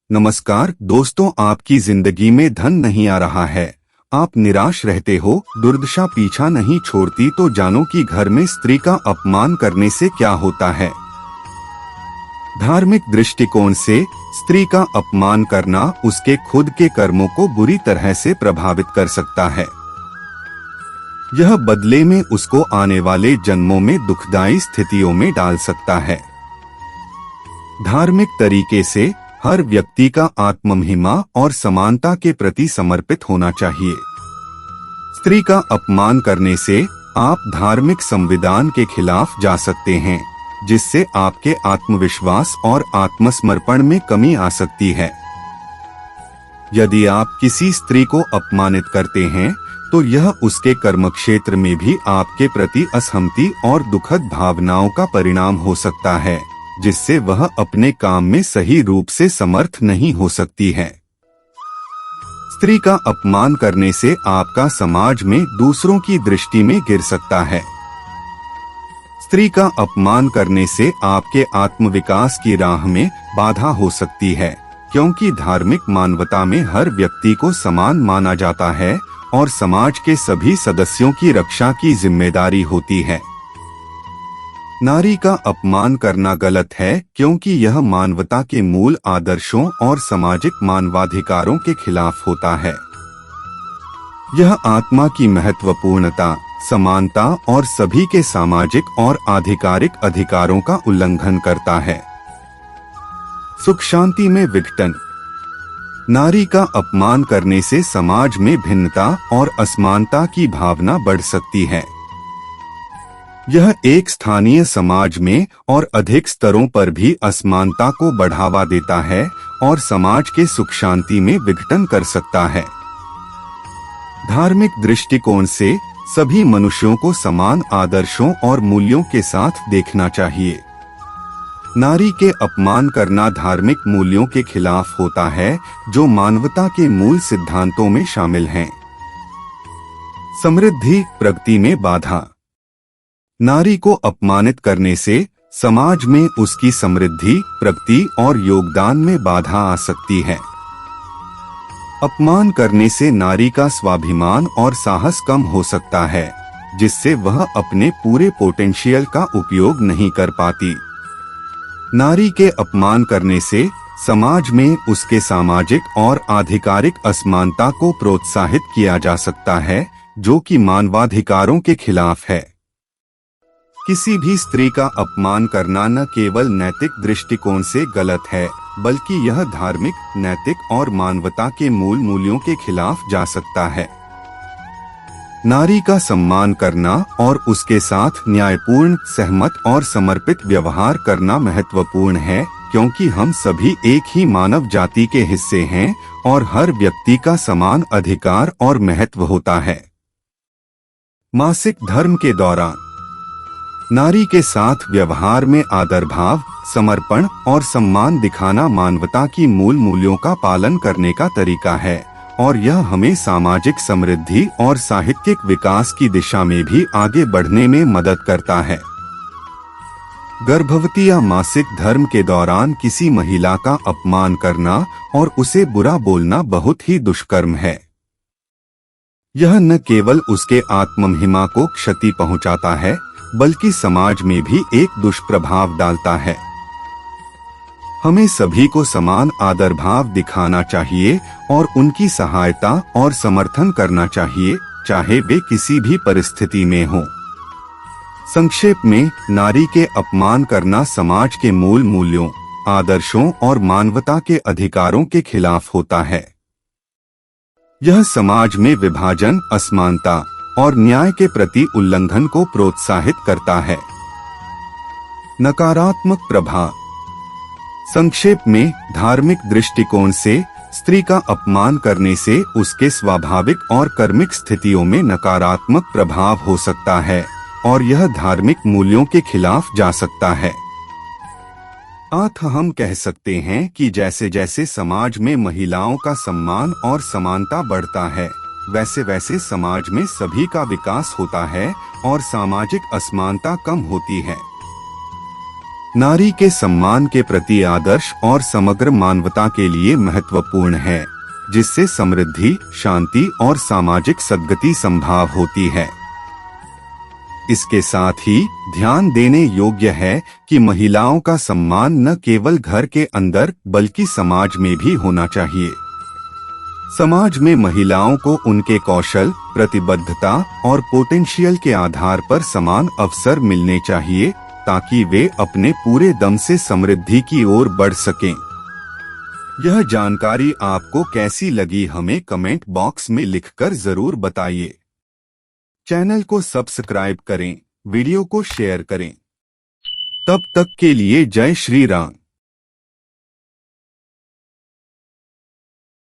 नमस्कार दोस्तों, आपकी जिंदगी में धन नहीं आ रहा है, आप निराश रहते हो, दुर्दशा पीछा नहीं छोड़ती, तो जानो कि घर में स्त्री का अपमान करने से क्या होता है। धार्मिक दृष्टिकोण से स्त्री का अपमान करना उसके खुद के कर्मों को बुरी तरह से प्रभावित कर सकता है। यह बदले में उसको आने वाले जन्मों में दुखदायी स्थितियों में डाल सकता है। धार्मिक तरीके से हर व्यक्ति का आत्ममहिमा और समानता के प्रति समर्पित होना चाहिए। स्त्री का अपमान करने से आप धार्मिक संविधान के खिलाफ जा सकते हैं, जिससे आपके आत्मविश्वास और आत्मसमर्पण में कमी आ सकती है। यदि आप किसी स्त्री को अपमानित करते हैं, तो यह उसके कर्मक्षेत्र में भी आपके प्रति असहमति और दुखद भावनाओं का परिणाम हो सकता है, जिससे वह अपने काम में सही रूप से समर्थ नहीं हो सकती है। स्त्री का अपमान करने से आपका समाज में दूसरों की दृष्टि में गिर सकता है। स्त्री का अपमान करने से आपके आत्मविकास की राह में बाधा हो सकती है, क्योंकि धार्मिक मानवता में हर व्यक्ति को समान माना जाता है और समाज के सभी सदस्यों की रक्षा की जिम्मेदारी होती है। नारी का अपमान करना गलत है, क्योंकि यह मानवता के मूल आदर्शों और सामाजिक मानवाधिकारों के खिलाफ होता है। यह आत्मा की महत्वपूर्णता, समानता और सभी के सामाजिक और आधिकारिक अधिकारों का उल्लंघन करता है। सुख शांति में विघटन। नारी का अपमान करने से समाज में भिन्नता और असमानता की भावना बढ़ सकती है। यह एक स्थानीय समाज में और अधिक स्तरों पर भी असमानता को बढ़ावा देता है और समाज के सुख शांति में विघटन कर सकता है। धार्मिक दृष्टिकोण से सभी मनुष्यों को समान आदर्शों और मूल्यों के साथ देखना चाहिए। नारी के अपमान करना धार्मिक मूल्यों के खिलाफ होता है, जो मानवता के मूल सिद्धांतों में शामिल हैं। समृद्धि प्रगति में बाधा। नारी को अपमानित करने से समाज में उसकी समृद्धि, प्रगति और योगदान में बाधा आ सकती है। अपमान करने से नारी का स्वाभिमान और साहस कम हो सकता है, जिससे वह अपने पूरे पोटेंशियल का उपयोग नहीं कर पाती। नारी के अपमान करने से समाज में उसके सामाजिक और आधिकारिक असमानता को प्रोत्साहित किया जा सकता है, जो कि मानवाधिकारों के खिलाफ है। किसी भी स्त्री का अपमान करना न केवल नैतिक दृष्टिकोण से गलत है, बल्कि यह धार्मिक, नैतिक और मानवता के मूल मूल्यों के खिलाफ जा सकता है। नारी का सम्मान करना और उसके साथ न्यायपूर्ण, सहमत और समर्पित व्यवहार करना महत्वपूर्ण है, क्योंकि हम सभी एक ही मानव जाति के हिस्से हैं और हर व्यक्ति का समान अधिकार और महत्व होता है। मासिक धर्म के दौरान नारी के साथ व्यवहार में आदर भाव, समर्पण और सम्मान दिखाना मानवता की मूल मूल्यों का पालन करने का तरीका है, और यह हमें सामाजिक समृद्धि और साहित्यिक विकास की दिशा में भी आगे बढ़ने में मदद करता है। गर्भवती या मासिक धर्म के दौरान किसी महिला का अपमान करना और उसे बुरा बोलना बहुत ही दुष्कर्म है। यह न केवल उसके आत्ममहिमा को क्षति पहुंचाता है, बल्कि समाज में भी एक दुष्प्रभाव डालता है। हमें सभी को समान आदर भाव दिखाना चाहिए और उनकी सहायता और समर्थन करना चाहिए, चाहे वे किसी भी परिस्थिति में हों। संक्षेप में, नारी के अपमान करना समाज के मूल मूल्यों, आदर्शों और मानवता के अधिकारों के खिलाफ होता है। यह समाज में विभाजन, असमानता और न्याय के प्रति उल्लंघन को प्रोत्साहित करता है। नकारात्मक प्रभाव। संक्षेप में, धार्मिक दृष्टिकोण से स्त्री का अपमान करने से उसके स्वाभाविक और कर्मिक स्थितियों में नकारात्मक प्रभाव हो सकता है और यह धार्मिक मूल्यों के खिलाफ जा सकता है। हम कह सकते हैं कि जैसे जैसे समाज में महिलाओं का सम्मान और समानता बढ़ता है, वैसे वैसे समाज में सभी का विकास होता है और सामाजिक असमानता कम होती है। नारी के सम्मान के प्रति आदर्श और समग्र मानवता के लिए महत्वपूर्ण है, जिससे समृद्धि, शांति और सामाजिक सद्गति संभव होती है। इसके साथ ही ध्यान देने योग्य है कि महिलाओं का सम्मान न केवल घर के अंदर बल्कि समाज में भी होना चाहिए। समाज में महिलाओं को उनके कौशल, प्रतिबद्धता और पोटेंशियल के आधार पर समान अवसर मिलने चाहिए, ताकि वे अपने पूरे दम से समृद्धि की ओर बढ़ सकें। यह जानकारी आपको कैसी लगी हमें कमेंट बॉक्स में लिखकर जरूर बताइए। चैनल को सब्सक्राइब करें, वीडियो को शेयर करें। तब तक के लिए जय श्री राम।